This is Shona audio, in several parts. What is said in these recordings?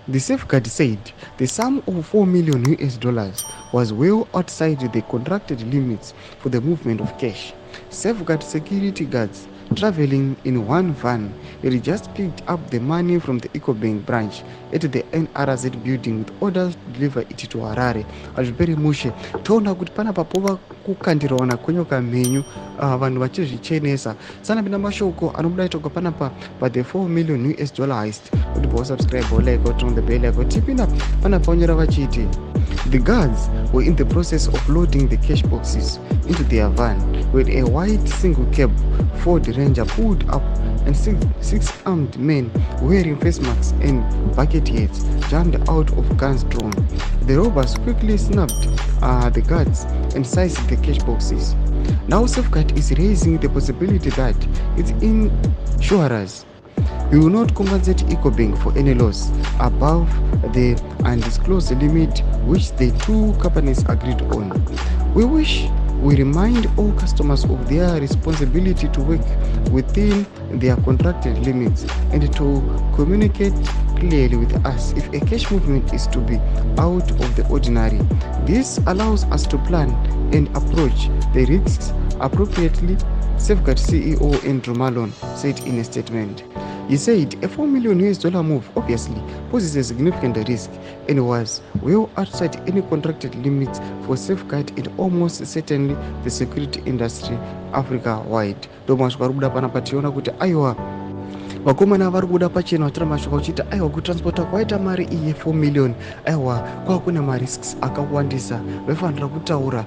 The safeguard said the sum of 4 million US dollars was well outside the contracted limits for the movement of cash. Safeguard security guards traveling in one van had just picked up the money from the EcoBank branch at the NRZ building with orders to deliver it to Harare. Hazviperi mushe toona kuti panapa pova kukandirawo nakonyoka mhenyu vanhu vachizvichenesa sanapinda mashoko anobuda itoka panapa the 4 million US dollar heist kuti bo subscribe like on the bell like tipinda panapa onyora vachiti the guards were in the process of loading the cash boxes into their van when a white single cab Ford Ranger pulled up and six armed men wearing face masks and bucket hats jumped out of guns drawn. The robbers quickly snapped the guards and seized the cash boxes. Now Safeguard is raising the possibility that its insurers will not compensate EcoBank for any loss above the undisclosed limit which the two companies agreed on. We remind all customers of their responsibility to work within their contracted limits and to communicate clearly with us if a cash movement is to be out of the ordinary. This allows us to plan and approach the risks appropriately, Safeguard CEO Andrew Malone said in a statement. He said a 4 million US dollar move obviously poses a significant risk and was well outside any contracted limits for Safeguard and almost certainly the security industry Africa-wide. Ndomashoko arikubuda panapa tiona kuti aiwa vakomana vari kubuda pachena vachira mashoko vachiti aiwa kutransporta kwaita mari iyi 4 million aiwa kwava kune marisks akawandisa vaifanira kutaura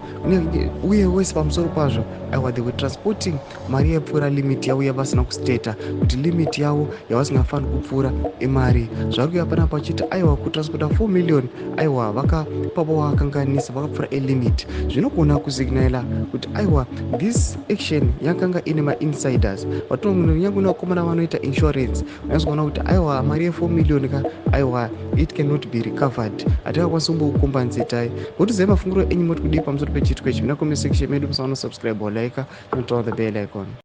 uye wese pamusoro pazvo aiwa they were transporting mari yaipfuura limit yavo yavasina kusteta kuti limit yavo yavasingafaniri kupfuura imari zvari kuya panapa vachiti aiwa kutransporta 4 million aiwa vakapapa vakanganisa vakapfuura elimit zvinogona kusignaila kuti aiwa this action yakanga ine mainsiders vatonyange nevakomana vanoita insurance vanozogona kuti aiwa mari ye4 million ka aiwa it cannot be recovered hatingakwanisi kumbokukombansetai ngotizai mafungiro enyu moti kudii pamusoro pechitiko ichi mina comment section medu musaona subscribe or like and turn on the bell icon.